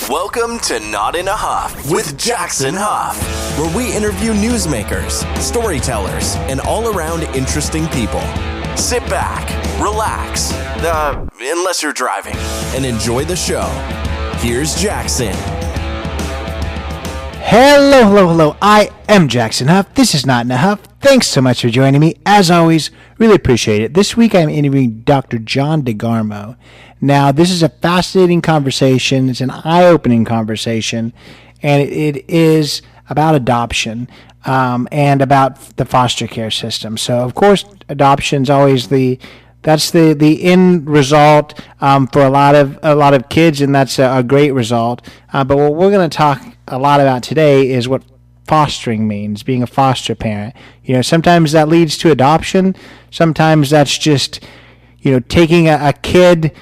Welcome to Not in a Huff with Jackson Huff, where we interview newsmakers, storytellers, and all-around interesting people. Sit back, relax, unless you're driving, and enjoy the show. Here's Jackson. Hello. I am Jackson Huff. This is Not in a Huff. Thanks so much for joining me. As always, really appreciate it. This week I'm interviewing Dr. John DeGarmo. Now, this is a fascinating conversation. It's an eye-opening conversation, and it is about adoption and about the foster care system. So, of course, adoption's always the end result for a lot of kids, and that's a great result. But what we're going to talk a lot about today is what fostering means, being a foster parent. You know, sometimes that leads to adoption. Sometimes that's just, taking a kid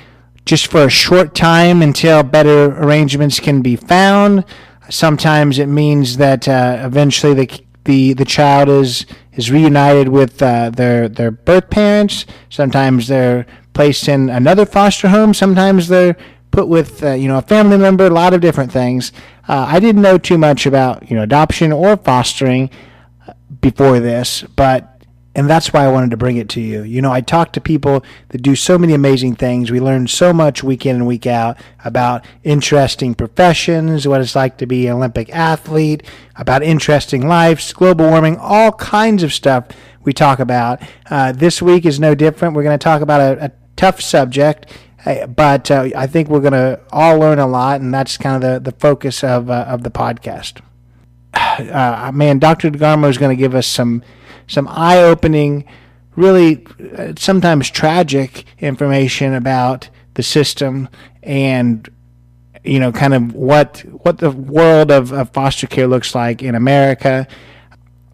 just for a short time until better arrangements can be found. Sometimes it means that eventually the child is reunited with their birth parents. Sometimes they're placed in another foster home. Sometimes they're put with a family member. A lot of different things. I didn't know too much about adoption or fostering before this, and that's why I wanted to bring it to you. I talk to people that do so many amazing things. We learn so much week in and week out about interesting professions, what it's like to be an Olympic athlete, about interesting lives, global warming, all kinds of stuff we talk about. This week is no different. We're going to talk about a tough subject, but I think we're going to all learn a lot, and that's kind of the focus of the podcast. Dr. DeGarmo is going to give us some eye-opening, really sometimes tragic information about the system and, kind of what the world of foster care looks like in America.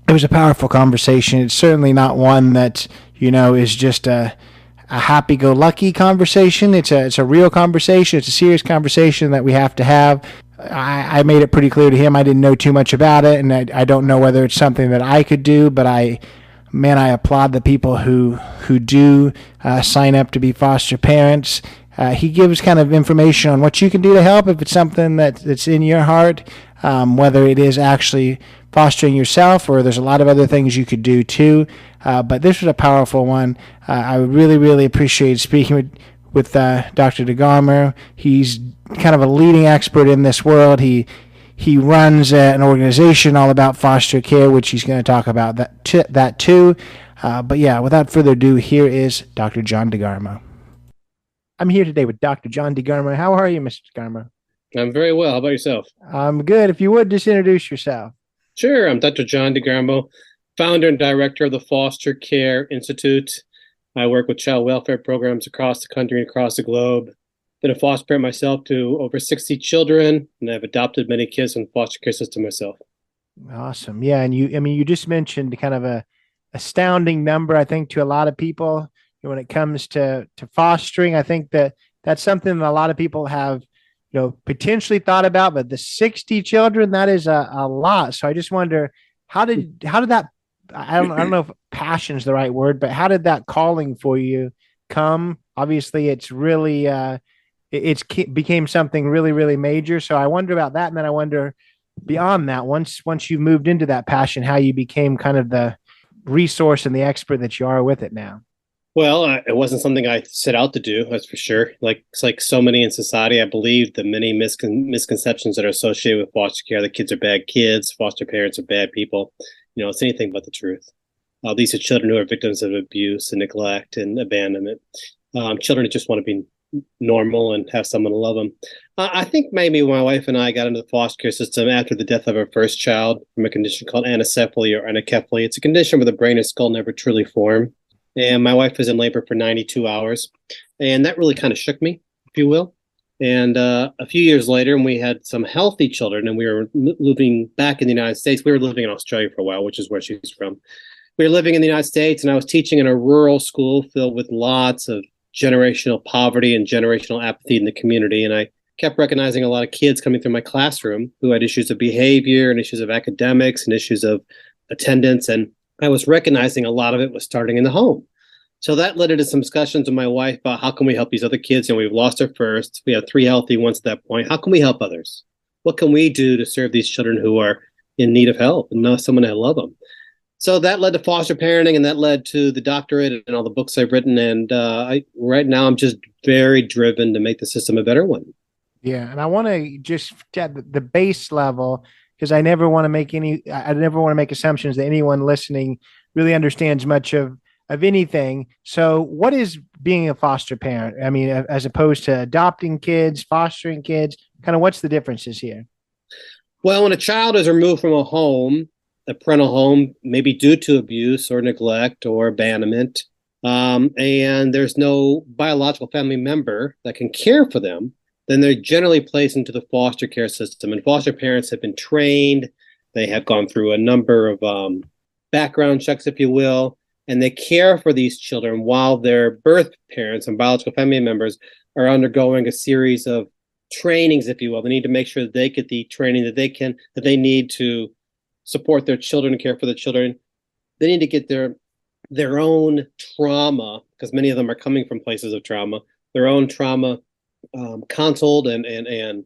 It was a powerful conversation. It's certainly not one that, is just a happy-go-lucky conversation. It's a real conversation. It's a serious conversation that we have to have. I made it pretty clear to him I didn't know too much about it, and I don't know whether it's something that I could do, but I applaud the people who do sign up to be foster parents. He gives kind of information on what you can do to help if it's something that's in your heart, whether it is actually fostering yourself or there's a lot of other things you could do too. But this was a powerful one. I really, really appreciate speaking with Dr. DeGarmo. He's kind of a leading expert in this world. He runs an organization all about foster care, which he's going to talk about that too. But yeah, without further ado, here is Dr. John DeGarmo. I'm here today with Dr. John DeGarmo. How are you, Mr. DeGarmo? I'm very well. How about yourself? I'm good. If you would, just introduce yourself. Sure. I'm Dr. John DeGarmo, founder and director of the Foster Care Institute. I work with child welfare programs across the country and across the globe. Been a foster parent myself to over 60 children, and I've adopted many kids from the foster care system myself. Awesome. Yeah, and you just mentioned kind of a astounding number, I think, to a lot of people when it comes to fostering. I think that's something that a lot of people have, potentially thought about, but the 60 children, that is a lot. So I just wonder, how did that, I don't know if passion is the right word, but how did that calling for you come? Obviously, it's really, became something really, really major. So I wonder about that. And then I wonder beyond that, once you've moved into that passion, how you became kind of the resource and the expert that you are with it now. Well, it wasn't something I set out to do, that's for sure. It's like so many in society, I believe the many misconceptions that are associated with foster care. The kids are bad kids, foster parents are bad people. It's anything but the truth. These are children who are victims of abuse and neglect and abandonment. Children that just want to be normal and have someone to love them. I think maybe my wife and I got into the foster care system after the death of our first child from a condition called anencephaly or anencephaly. It's a condition where the brain and skull never truly form. And my wife was in labor for 92 hours. And that really kind of shook me, if you will. And a few years later, when we had some healthy children and we were living back in the United States, we were living in Australia for a while, which is where she's from. We were living in the United States, and I was teaching in a rural school filled with lots of generational poverty and generational apathy in the community. And I kept recognizing a lot of kids coming through my classroom who had issues of behavior and issues of academics and issues of attendance. And I was recognizing a lot of it was starting in the home. So that led into some discussions with my wife about how can we help these other kids. We've lost our first. We have three healthy ones at that point. How can we help others? What can we do to serve these children who are in need of help and not someone that love them? So that led to foster parenting, and that led to the doctorate and all the books I've written. And right now I'm just very driven to make the system a better one. Yeah, and I want to just at the base level because I never want to make assumptions that anyone listening really understands much of anything. So, what is being a foster parent? I mean, as opposed to adopting kids, fostering kids, kind of what's the differences here? Well, when a child is removed from a home, a parental home, maybe due to abuse or neglect or abandonment, and there's no biological family member that can care for them, then they're generally placed into the foster care system. And foster parents have been trained. They have gone through a number of background checks, if you will, and they care for these children while their birth parents and biological family members are undergoing a series of trainings, if you will. They need to make sure that they get the training that they need to support their children and care for the children. They need to get their own trauma, because many of them are coming from places of trauma, their own trauma counseled and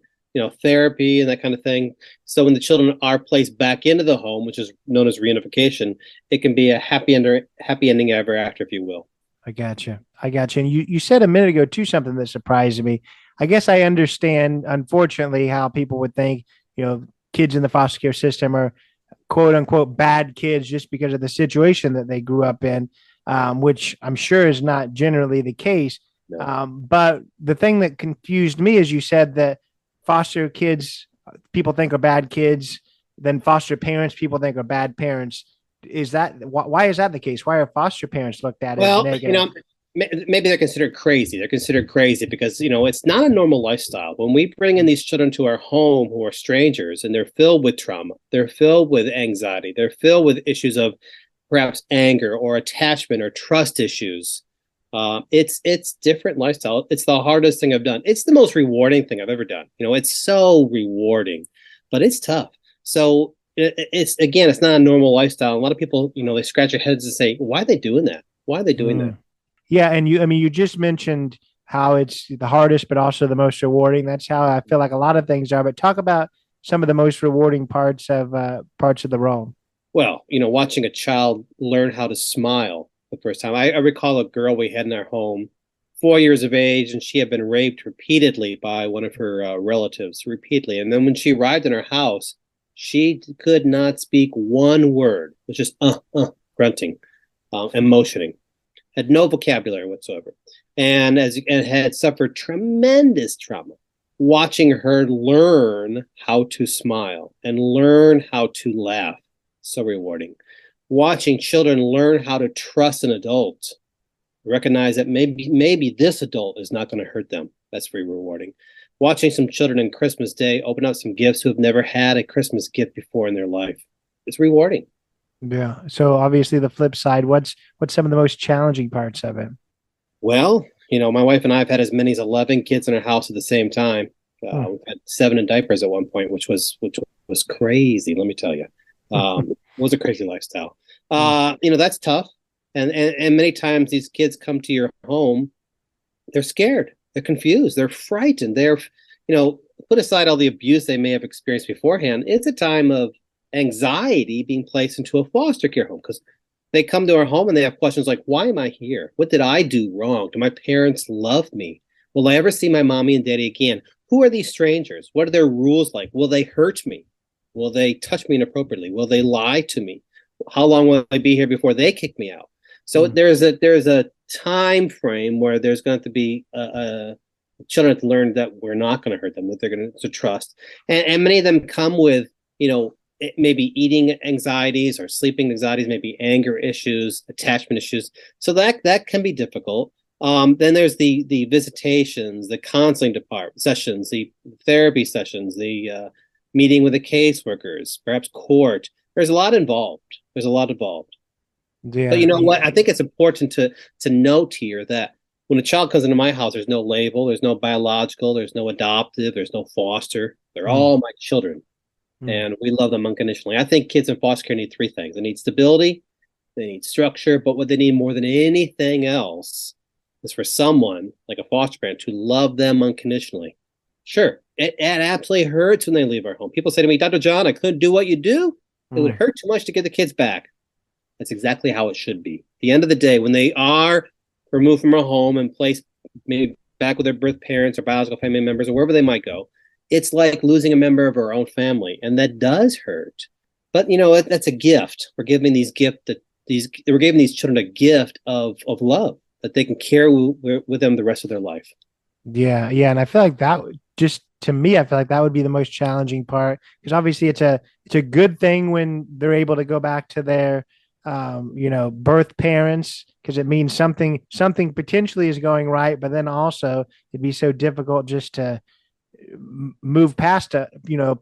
therapy and that kind of thing. So when the children are placed back into the home, which is known as reunification, it can be a happy ending ever after, if you will. I got you. And you said a minute ago too something that surprised me. I guess I understand, unfortunately, how people would think, kids in the foster care system are quote unquote bad kids just because of the situation that they grew up in, which I'm sure is not generally the case. No. But the thing that confused me is you said that foster kids, people think are bad kids, then foster parents, people think are bad parents. Why is that the case? Why are foster parents looked at as negative? Maybe they're considered crazy. They're considered crazy because, it's not a normal lifestyle. When we bring in these children to our home who are strangers and they're filled with trauma, they're filled with anxiety, they're filled with issues of perhaps anger or attachment or trust issues. It's different lifestyle. It's the hardest thing I've done. It's the most rewarding thing I've ever done. It's so rewarding, but it's tough. So it's not a normal lifestyle. A lot of people, they scratch their heads and say, why are they doing that? Why are they doing that? Yeah. And you just mentioned how it's the hardest, but also the most rewarding. That's how I feel like a lot of things are, but talk about some of the most rewarding parts of the role. Well, watching a child learn how to smile the first time. I recall a girl we had in our home, 4 years of age, and she had been raped repeatedly by one of her relatives, repeatedly. And then when she arrived in our house, she could not speak one word, it was just grunting and motioning. Had no vocabulary whatsoever, and had suffered tremendous trauma. Watching her learn how to smile and learn how to laugh, so rewarding. Watching children learn how to trust an adult, recognize that maybe this adult is not going to hurt them. That's very rewarding. Watching some children on Christmas Day open up some gifts who have never had a Christmas gift before in their life. It's rewarding. Yeah. So obviously the flip side, what's some of the most challenging parts of it? Well, my wife and I have had as many as 11 kids in our house at the same time. We've had 7 in diapers at one point, which was crazy. Let me tell you, it was a crazy lifestyle. That's tough. And many times these kids come to your home, they're scared, they're confused, they're frightened. They're, put aside all the abuse they may have experienced beforehand. It's a time of anxiety being placed into a foster care home because they come to our home and they have questions like, why am I here? What did I do wrong? Do my parents love me? Will I ever see my mommy and daddy again? Who are these strangers? What are their rules like? Will they hurt me? Will they touch me inappropriately? Will they lie to me? How long will I be here before they kick me out? So there's a time frame where there's going to be children to learn that we're not going to hurt them, that they're going to trust. And many of them come with, maybe eating anxieties or sleeping anxieties, maybe anger issues, attachment issues. So that can be difficult. Then there's the visitations, the counseling department sessions, the therapy sessions, the meeting with the caseworkers, perhaps court. There's a lot involved. Yeah. But you know what? I think it's important to note here that when a child comes into my house, there's no label, there's no biological, there's no adoptive, there's no foster. They're all my children. And we love them unconditionally. I think kids in foster care need 3 things. They need stability, they need structure, but what they need more than anything else is for someone like a foster parent to love them unconditionally. Sure, it absolutely hurts when they leave our home. People say to me, Dr. John, I couldn't do what you do. It would hurt too much to get the kids back. That's exactly how it should be. At the end of the day, when they are removed from our home and placed maybe back with their birth parents or biological family members or wherever they might go, it's like losing a member of our own family, and that does hurt. But that's a gift. We're giving these children a gift of love that they can carry with them the rest of their life. Yeah, and I feel like that just to me, I feel like that would be the most challenging part, because obviously it's a good thing when they're able to go back to their birth parents, because it means something potentially is going right, but then also it'd be so difficult just to move past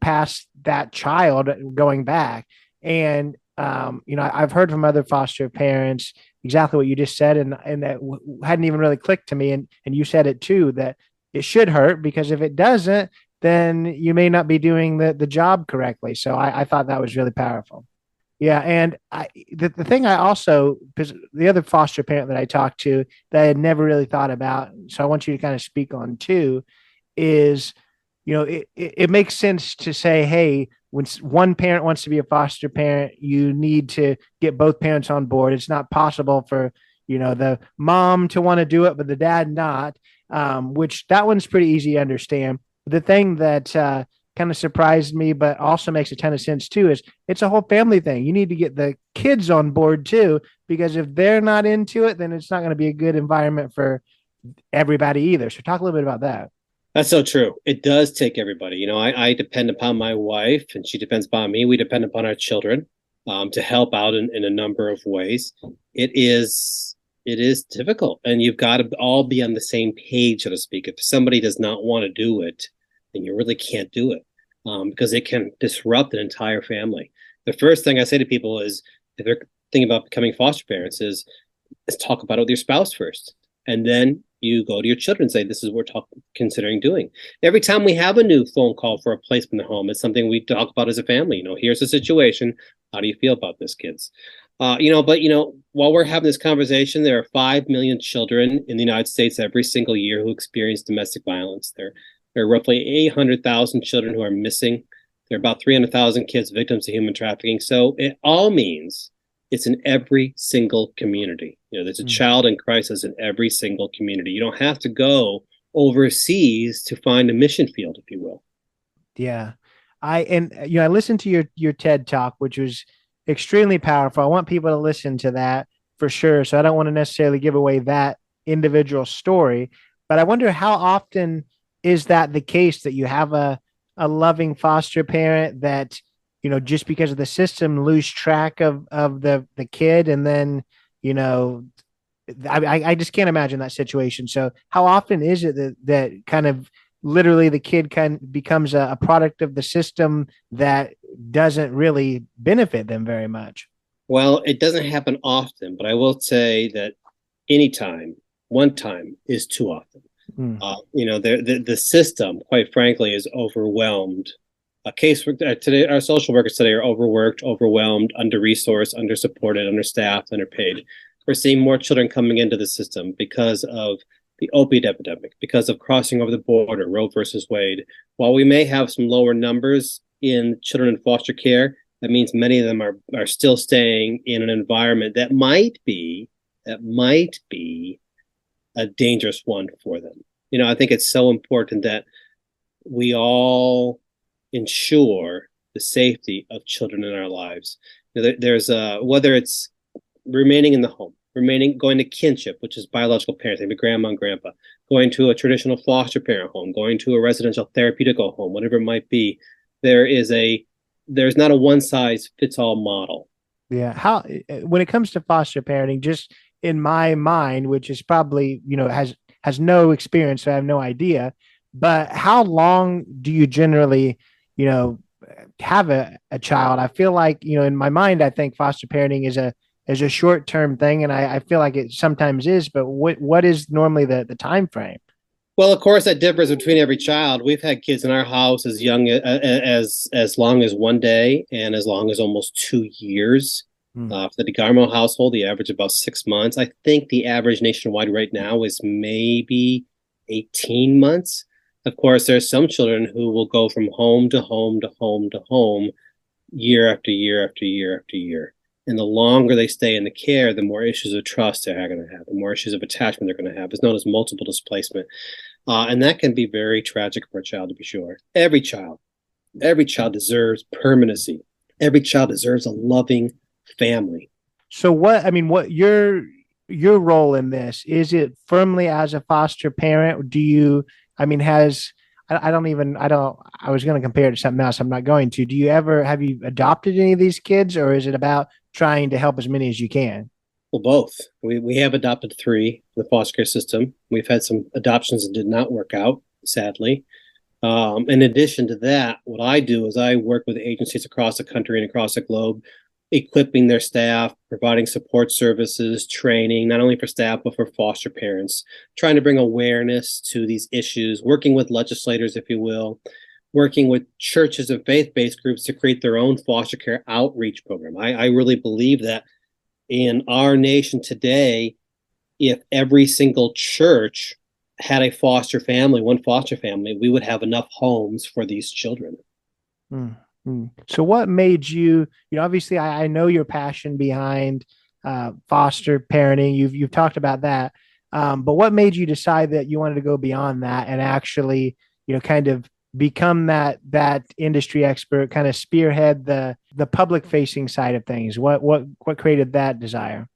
past that child going back. And I've heard from other foster parents exactly what you just said, and that hadn't even really clicked to me, and you said it too, that it should hurt, because if it doesn't, then you may not be doing the job correctly. So I thought that was really powerful. Yeah, and the thing I also, because the other foster parent that I talked to that I had never really thought about, so I want you to kind of speak on too, is it makes sense to say, hey, when one parent wants to be a foster parent, you need to get both parents on board. It's not possible for the mom to want to do it but the dad not, which that one's pretty easy to understand. The thing that kind of surprised me but also makes a ton of sense too is it's a whole family thing. You need to get the kids on board too, because if they're not into it, then it's not going to be a good environment for everybody either. So talk a little bit about that. That's so true. It does take everybody. I depend upon my wife, and she depends upon me. We depend upon our children to help out in a number of ways. It is difficult, and you've got to all be on the same page, so to speak. If somebody does not want to do it, then you really can't do it, because it can disrupt an entire family. The first thing I say to people is, if they're thinking about becoming foster parents, is talk about it with your spouse first, and then you go to your children and say, this is what we're considering doing. Every time we have a new phone call for a placement in the home, it's something we talk about as a family. Here's the situation. How do you feel about this, kids? But while we're having this conversation, there are 5 million children in the United States every single year who experience domestic violence. There are roughly 800,000 children who are missing. There are about 300,000 kids victims of human trafficking. So it all means it's in every single community. There's a child in crisis in every single community. You don't have to go overseas to find a mission field, if you will. Yeah. I listened to your TED Talk, which was extremely powerful. I want people to listen to that for sure. So I don't want to necessarily give away that individual story, but I wonder, how often is that the case, that you have a loving foster parent that, just because of the system, lose track of the kid, and then, I just can't imagine that situation. So how often is it that kind of literally the kid kind of becomes a product of the system that doesn't really benefit them very much? Well, it doesn't happen often, but I will say that one time is too often. The system, quite frankly, is overwhelmed. Today, our social workers today are overworked, overwhelmed, under-resourced, under-supported, understaffed, underpaid. We're seeing more children coming into the system because of the opiate epidemic, because of crossing over the border, Roe versus Wade. While we may have some lower numbers in children in foster care, that means many of them are still staying in an environment that might be a dangerous one for them. I think it's so important that we all ensure the safety of children in our lives. There's whether it's remaining in the home, going to kinship, which is biological parents, maybe grandma and grandpa, going to a traditional foster parent home, going to a residential therapeutic home, whatever it might be. There's not a one size fits all model. Yeah. When it comes to foster parenting, just in my mind, which is probably, has no experience, so I have no idea, but how long do you generally, have a child? I feel like, in my mind, I think foster parenting is a short-term thing, and I feel like it sometimes is, but what is normally the time frame? Well, of course, that differs between every child. We've had kids in our house as young as long as one day and as long as almost 2 years. For the DeGarmo household, the average about 6 months. I think the average nationwide right now is maybe 18 months. Of course, there are some children who will go from home to home to home to home year after year after year after year. And the longer they stay in the care, the more issues of trust they're going to have, the more issues of attachment they're going to have. It's known as multiple displacement. And that can be very tragic for a child, to be sure. Every child deserves permanency. Every child deserves a loving family. So what your role in this? Is it firmly as a foster parent? Do you, I mean, has, I don't even, I was going to compare it to something else. I'm not going to. Have you adopted any of these kids, or is it about trying to help as many as you can? Well, both. We have adopted 3 in the foster care system. We've had some adoptions that did not work out, sadly. In addition to that, what I do is I work with agencies across the country and across the globe, equipping their staff, providing support services, training, not only for staff, but for foster parents, trying to bring awareness to these issues, working with legislators, if you will, working with churches and faith-based groups to create their own foster care outreach program. I really believe that in our nation today, if every single church had a foster family, one foster family, we would have enough homes for these children. Mm-hmm. So what made you, obviously I know your passion behind foster parenting. You've talked about that. But what made you decide that you wanted to go beyond that and actually, kind of become that industry expert, kind of spearhead the public facing side of things? What created that desire?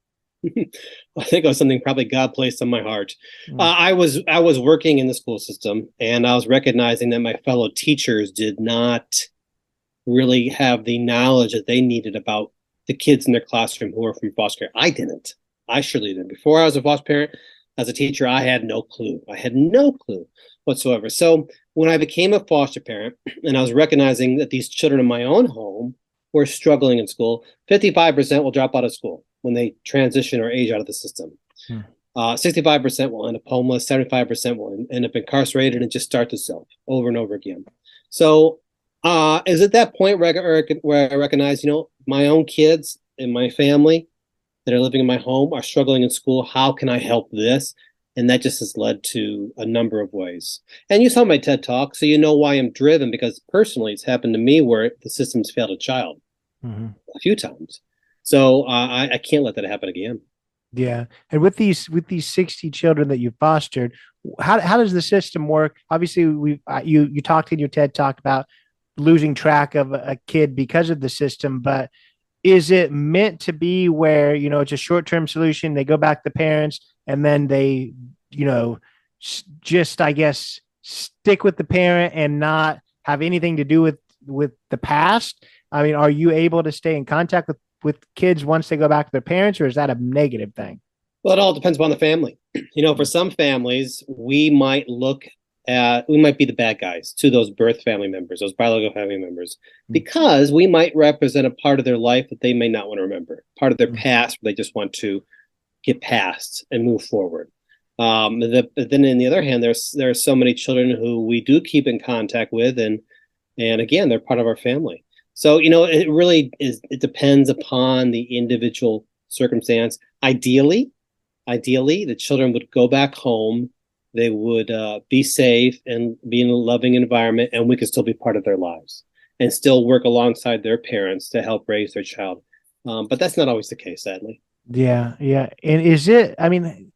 I think it was something probably God placed on my heart. I was working in the school system, and I was recognizing that my fellow teachers did not really have the knowledge that they needed about the kids in their classroom who were from foster care. I didn't. I surely didn't. Before I was a foster parent, as a teacher, I had no clue. I had no clue whatsoever. So when I became a foster parent and I was recognizing that these children in my own home were struggling in school, 55% will drop out of school when they transition or age out of the system. 65% will end up homeless, 75% will end up incarcerated and just start to self over and over again. So is at that point where I recognize, my own kids and my family that are living in my home are struggling in school. How can I help this? And that just has led to a number of ways. And you saw my TED Talk, so you know why I'm driven, because personally it's happened to me where the system's failed a child a few times. So I can't let that happen again. Yeah. And with these 60 children that you fostered, how does the system work? Obviously, you talked in your TED Talk about losing track of a kid because of the system, but is it meant to be where, it's a short-term solution, they go back to parents and then they, just, I guess, stick with the parent and not have anything to do with the past? I mean, are you able to stay in contact with kids once they go back to their parents, or is that a negative thing? Well, it all depends upon the family. For some families, we might be the bad guys to those birth family members, those biological family members, because we might represent a part of their life that they may not want to remember, part of their past where they just want to get past and move forward. But then on the other hand, there are so many children who we do keep in contact with, and again, they're part of our family. So, it really is, it depends upon the individual circumstance. Ideally, the children would go back home. They would be safe and be in a loving environment, and we could still be part of their lives and still work alongside their parents to help raise their child. But that's not always the case, sadly. Yeah. Yeah. And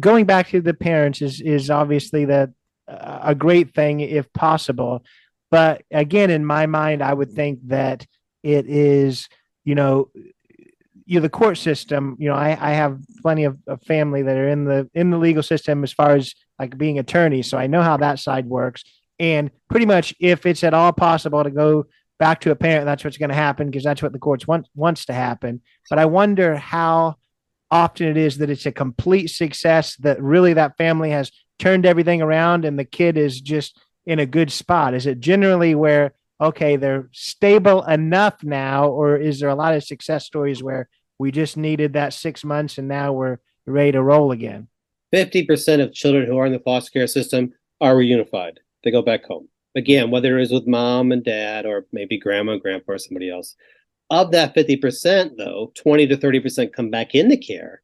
going back to the parents is obviously a great thing if possible. But again, in my mind, I would think that it is, the court system. I have plenty of family that are in the legal system as far as like being attorneys, so I know how that side works. And pretty much, if it's at all possible to go back to a parent, that's what's going to happen, because that's what the courts wants to happen. But I wonder how often it is that it's a complete success, that really that family has turned everything around and the kid is just in a good spot. Is it generally where, okay, they're stable enough now, or is there a lot of success stories where we just needed that 6 months and now we're ready to roll again? 50% of children who are in the foster care system are reunified. They go back home. Again, whether it is with mom and dad or maybe grandma and grandpa or somebody else. Of that 50%, though, 20 to 30% come back into care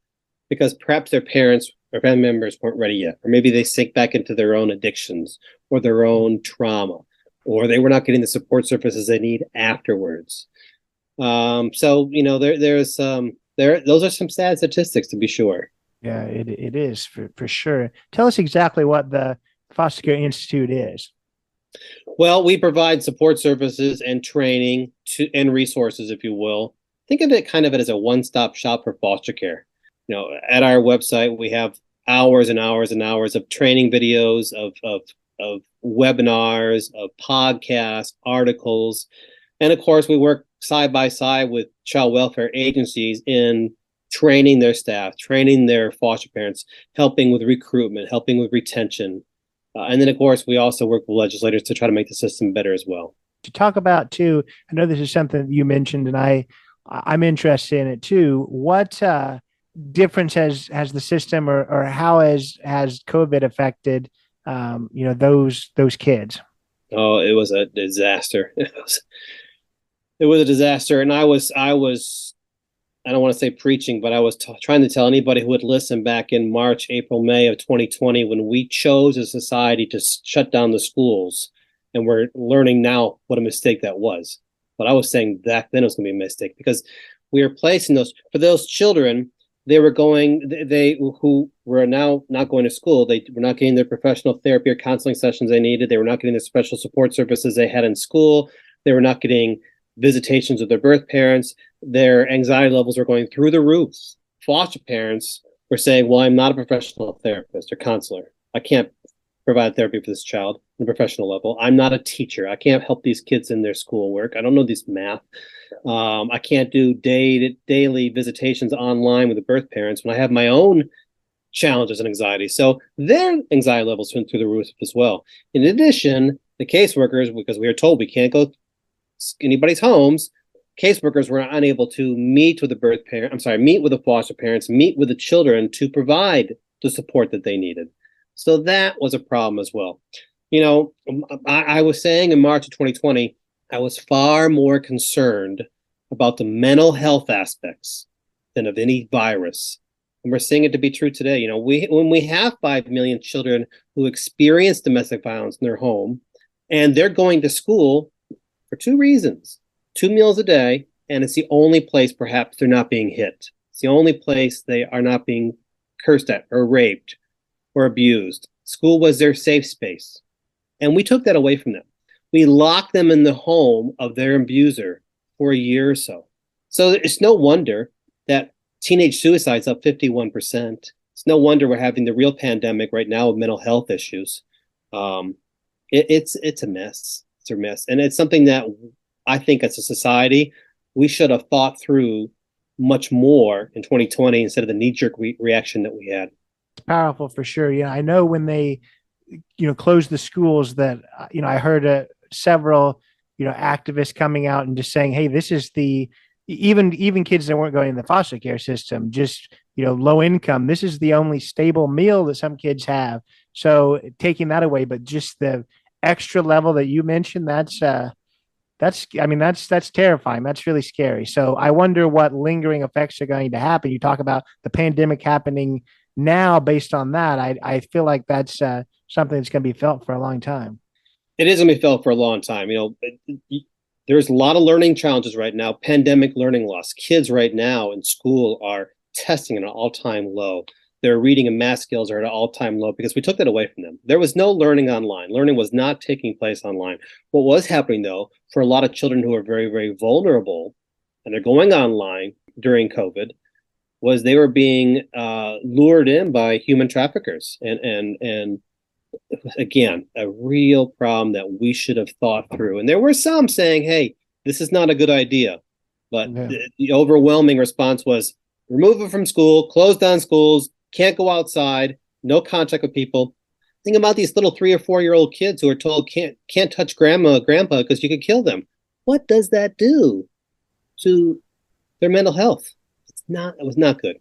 because perhaps their parents or family members weren't ready yet, or maybe they sink back into their own addictions or their own trauma, or they were not getting the support services they need afterwards. So those are some sad statistics to be sure. Yeah, it is for sure. Tell us exactly what the Foster Care Institute is. Well, we provide support services and training and resources, if you will. Think of it kind of as a one-stop shop for foster care. At our website, we have hours and hours and hours of training videos, of webinars, of podcasts, articles. And of course, we work side by side with child welfare agencies in training their staff, training their foster parents, helping with recruitment, helping with retention. And then, of course, we also work with legislators to try to make the system better as well. To talk about, too, I know this is something that you mentioned, and I'm interested in it, too. What difference has the system or how has COVID affected, those kids? Oh, it was a disaster. It was a disaster. And I don't want to say preaching, but I was trying to tell anybody who would listen back in March, April, May of 2020, when we chose as a society to shut down the schools. And we're learning now what a mistake that was. But I was saying back then it was going to be a mistake because we are placing for those children, who were now not going to school. They were not getting their professional therapy or counseling sessions they needed. They were not getting the special support services they had in school. They were not getting visitations of their birth parents. Their anxiety levels were going through the roof. Foster parents were saying, well, I'm not a professional therapist or counselor. I can't provide therapy for this child on a professional level. I'm not a teacher. I can't help these kids in their schoolwork. I don't know this math. I can't do daily visitations online with the birth parents when I have my own challenges and anxiety. So their anxiety levels went through the roof as well. In addition, the caseworkers, because we were told we can't go anybody's homes, caseworkers were unable to meet with the foster parents, meet with the children to provide the support that they needed. So that was a problem as well. I was saying in March of 2020, I was far more concerned about the mental health aspects than of any virus. And we're seeing it to be true today. When we have 5 million children who experience domestic violence in their home, and they're going to school for two reasons: 2 meals a day, and it's the only place perhaps they're not being hit. It's the only place they are not being cursed at or raped or abused. School was their safe space. And we took that away from them. We locked them in the home of their abuser for a year or so. So it's no wonder that teenage suicide's up 51%. It's no wonder we're having the real pandemic right now of mental health issues. It's a mess. It's a mess. And it's something that I think as a society, we should have thought through much more in 2020 instead of the knee-jerk reaction that we had. It's powerful for sure. Yeah, I know when they, closed the schools that, I heard several, activists coming out and just saying, hey, this is even kids that weren't going in the foster care system, just, low income. This is the only stable meal that some kids have. So taking that away, but just the extra level that you mentioned, that's terrifying. That's really scary. So I wonder what lingering effects are going to happen. You talk about the pandemic happening now based on that. I feel like that's something that's going to be felt for a long time. It is going to be felt for a long time. There's a lot of learning challenges right now, pandemic learning loss. Kids right now in school are testing at an all-time low. Their reading and math skills are at an all-time low because we took that away from them. There was no learning online. Learning was not taking place online. What was happening, though, for a lot of children who are very, very vulnerable, and they're going online during COVID, was they were being lured in by human traffickers. And again, a real problem that we should have thought through. And there were some saying, hey, this is not a good idea. But the overwhelming response was remove them from school, close down schools, can't go outside, no contact with people. Think about these little 3 or 4-year-old kids who are told can't touch grandma or grandpa because you could kill them. What does that do to their mental health? It was not good.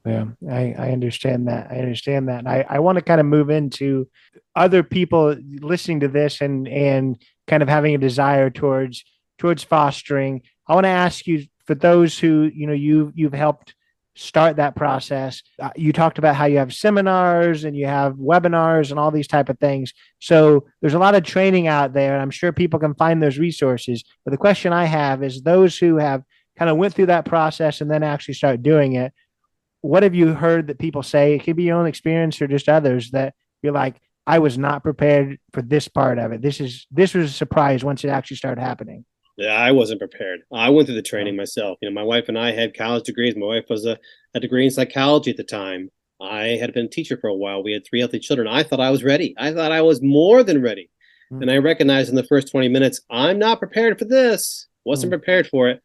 Yeah, I understand that. I want to kind of move into other people listening to this and kind of having a desire towards towards fostering. I want to ask you, for those who, you've helped start that process. You talked about how you have seminars and you have webinars and all these type of things. So there's a lot of training out there, and I'm sure people can find those resources. But the question I have is, those who have kind of went through that process and then actually start doing it, what have you heard that people say? It could be your own experience or just others, that you're like, I was not prepared for this part of it. This was a surprise once it actually started happening. Yeah, I wasn't prepared. I went through the training myself. My wife and I had college degrees. My wife was a degree in psychology at the time. I had been a teacher for a while. We had 3 healthy children. I thought I was ready. I thought I was more than ready. And I recognized in the first 20 minutes, I'm not prepared for this. Wasn't prepared for it.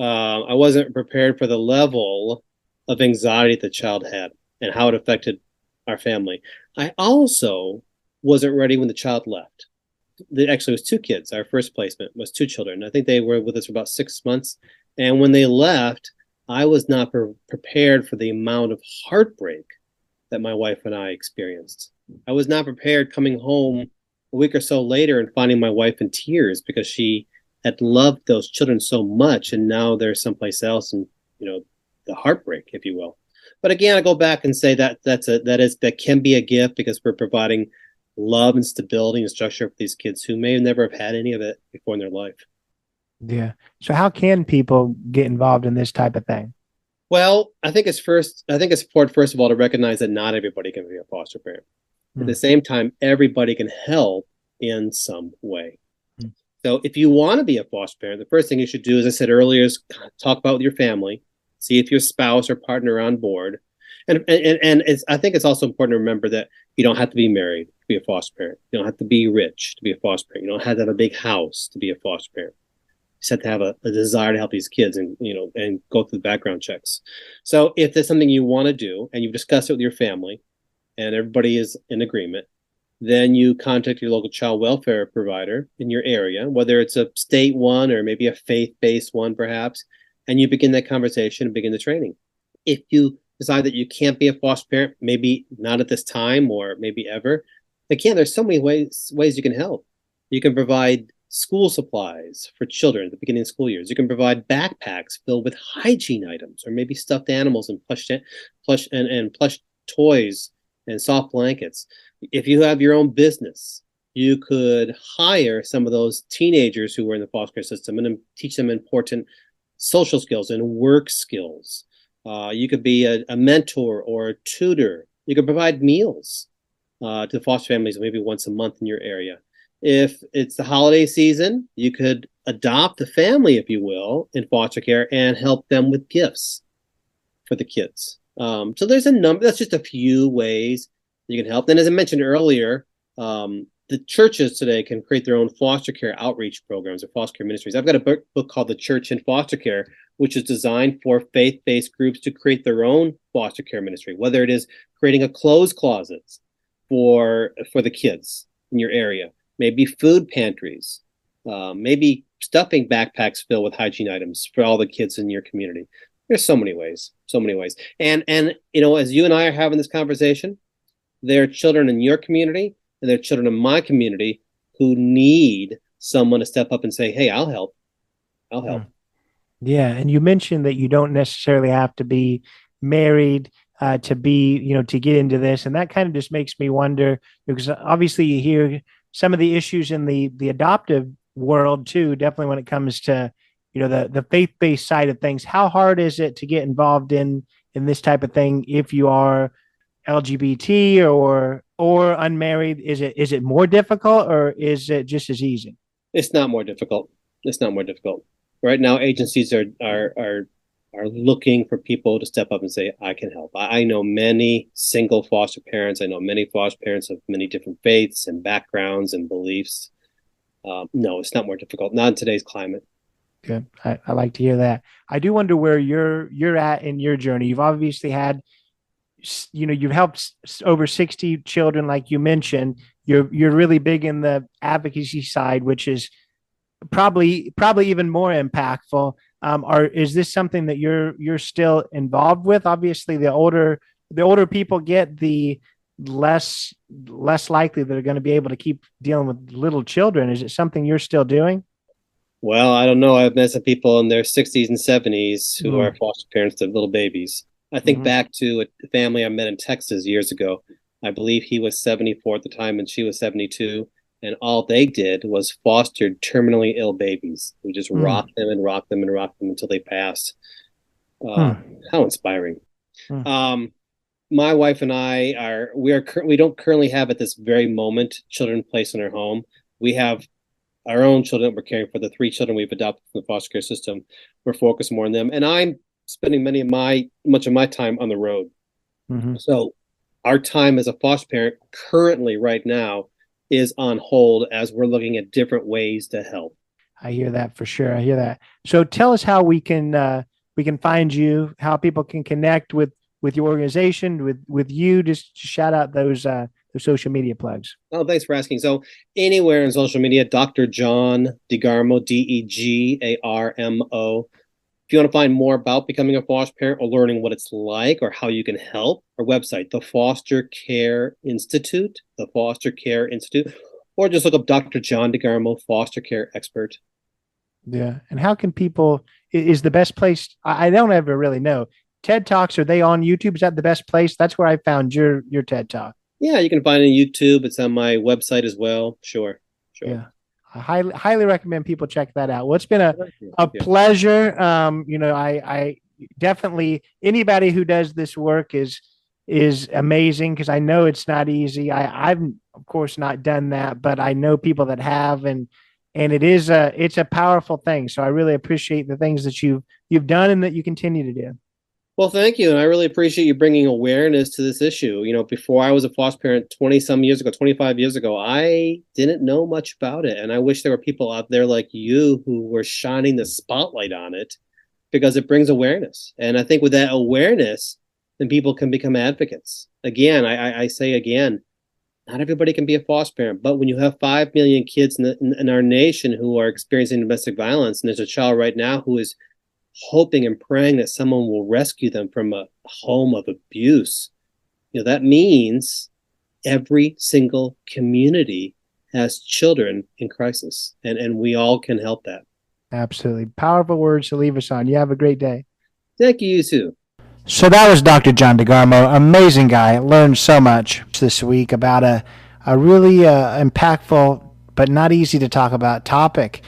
I wasn't prepared for the level of anxiety the child had and how it affected our family. I also wasn't ready when the child left. Actually, it was 2 kids. Our first placement was 2 children. I think they were with us for about 6 months. And when they left, I was not prepared for the amount of heartbreak that my wife and I experienced. I was not prepared coming home a week or so later and finding my wife in tears because she had loved those children so much, and now they're someplace else, and the heartbreak, if you will. But again, I go back and say that can be a gift, because we're providing love and stability and structure for these kids who may never have had any of it before in their life. Yeah. So how can people get involved in this type of thing? Well, I think it's important, first of all, to recognize that not everybody can be a foster parent. At the same time, everybody can help in some way. So if you want to be a foster parent, the first thing you should do, as I said earlier, is talk about with your family, see if your spouse or partner are on board. And I think it's also important to remember that you don't have to be married to be a foster parent. You don't have to be rich to be a foster parent. You don't have to have a big house to be a foster parent. You just have to have a desire to help these kids and go through the background checks. So if there's something you want to do and you've discussed it with your family and everybody is in agreement, then you contact your local child welfare provider in your area, whether it's a state one or maybe a faith-based one perhaps, and you begin that conversation and begin the training. If you decide that you can't be a foster parent, maybe not at this time or maybe ever, again, there's so many ways you can help. You can provide school supplies for children at the beginning of school years. You can provide backpacks filled with hygiene items, or maybe stuffed animals and plush toys and soft blankets. If you have your own business, you could hire some of those teenagers who were in the foster care system and teach them important social skills and work skills. You could be a mentor or a tutor. You could provide meals to foster families maybe once a month in your area. If it's the holiday season, you could adopt a family, if you will, in foster care and help them with gifts for the kids. So there's a number. That's just a few ways you can help. Then, as I mentioned earlier, the churches today can create their own foster care outreach programs or foster care ministries. I've got a book called The Church in Foster Care, which is designed for faith-based groups to create their own foster care ministry, whether it is creating a clothes closet for the kids in your area, maybe food pantries, maybe stuffing backpacks filled with hygiene items for all the kids in your community. There's so many ways. And as you and I are having this conversation, there are children in your community and there are children in my community who need someone to step up and say, hey, I'll help. Yeah. And you mentioned that you don't necessarily have to be married to get into this. And that kind of just makes me wonder, because obviously you hear some of the issues in the adoptive world too, definitely when it comes to, the faith-based side of things. How hard is it to get involved in this type of thing if you are LGBT or unmarried? Is it more difficult, or is it just as easy? It's not more difficult. Right now, agencies are looking for people to step up and say, I can help. I know many single foster parents. I know many foster parents of many different faiths and backgrounds and beliefs. No, it's not more difficult. Not in today's climate. Good. I like to hear that. I do wonder where you're at in your journey. You've obviously had, you've helped over 60 children, like you mentioned. You're really big in the advocacy side, which is probably even more impactful. Is this something that you're still involved with? Obviously, the older people get, the less likely they're going to be able to keep dealing with little children. Is it something you're still doing? Well, I don't know. I've met some people in their 60s and 70s who are Mm. foster parents to little babies. I think Mhm. back to a family I met in Texas years ago. I believe he was 74 at the time and she was 72. And all they did was fostered terminally ill babies. We just Mm. rocked them and rocked them and rocked them until they passed. Uh, Mm. how inspiring. Mm. Um, my wife and I we don't currently have at this very moment children placed in our home. We have our own children that we're caring for. The three children we've adopted from the foster care system, we're focused more on them. And I'm spending much of my time on the road. Mhm. So our time as a foster parent currently right now is on hold as we're looking at different ways to help. I hear that for sure. I hear that. So tell us how we can find you, how people can connect with your organization, with you. Just shout out those social media plugs. Oh, thanks for asking. So anywhere in social media, Dr. John DeGarmo, DeGarmo. If you want to find more about becoming a foster parent or learning what it's like or how you can help, our website, the Foster Care Institute, or just look up Dr. John DeGarmo, foster care expert. Yeah. And how can people is the best place? I don't ever really know. TED Talks, are they on YouTube? Is that the best place? That's where I found your TED Talk. Yeah, you can find it on YouTube. It's on my website as well. Sure. Sure. Yeah. I highly recommend people check that out. Well, it's been Thank you. a Yeah. pleasure. I definitely anybody who does this work is amazing because I know it's not easy. I've of course not done that, but I know people that have, and it's a powerful thing. So I really appreciate the things that you've done and that you continue to do. Well, thank you. And I really appreciate you bringing awareness to this issue. Before I was a foster parent 20 some years ago, 25 years ago, I didn't know much about it. And I wish there were people out there like you who were shining the spotlight on it because it brings awareness. And I think with that awareness, then people can become advocates. Again, I say again, not everybody can be a foster parent, but when you have 5 million kids in our nation who are experiencing domestic violence, and there's a child right now who is hoping and praying that someone will rescue them from a home of abuse, that means every single community has children in crisis, and we all can help that. Absolutely. Powerful words to leave us on. You have a great day. Thank you, you too. So that was Dr. John DeGarmo, amazing guy. Learned so much this week about a really impactful but not easy to talk about topic.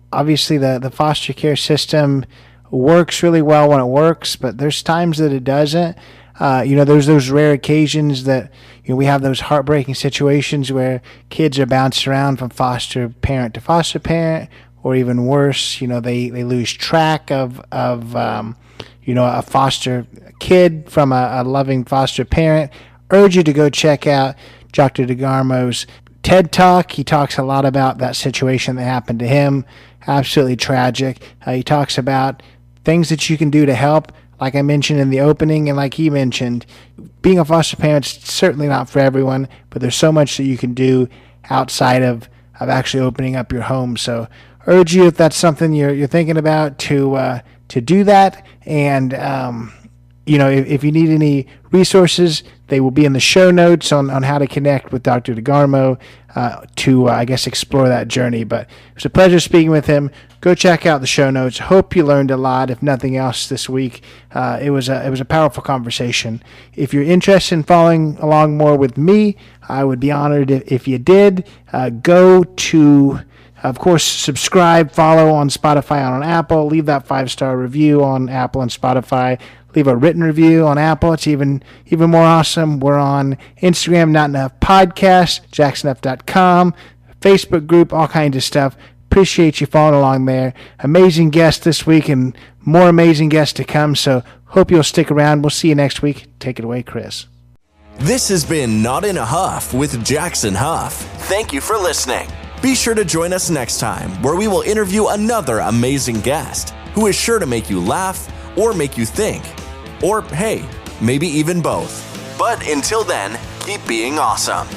Obviously the foster care system works really well when it works, but there's times that it doesn't. There's those rare occasions that we have those heartbreaking situations where kids are bounced around from foster parent to foster parent, or even worse, they lose track of a foster kid from a loving foster parent. Urge you to go check out Dr. DeGarmo's TED Talk. He talks a lot about that situation that happened to him. Absolutely tragic. He talks about things that you can do to help. Like I mentioned in the opening, and like he mentioned, being a foster parent's certainly not for everyone, but there's so much that you can do outside of actually opening up your home. So urge you, if that's something you're thinking about, to do that. And if you need any resources, they will be in the show notes on how to connect with Dr. DeGarmo to explore that journey. But it was a pleasure speaking with him. Go check out the show notes. Hope you learned a lot, if nothing else, this week. It was a powerful conversation. If you're interested in following along more with me, I would be honored if you did. Go to, of course, subscribe, follow on Spotify and on Apple. Leave that 5-star review on Apple and Spotify. Leave a written review on Apple. It's even more awesome. We're on Instagram, Not Enough Podcast, jacksonup.com, Facebook group, all kinds of stuff. Appreciate you following along there. Amazing guest this week and more amazing guests to come. So hope you'll stick around. We'll see you next week. Take it away, Chris. This has been Not in a Huff with Jackson Huff. Thank you for listening. Be sure to join us next time where we will interview another amazing guest who is sure to make you laugh or make you think. Or, hey, maybe even both. But until then, keep being awesome.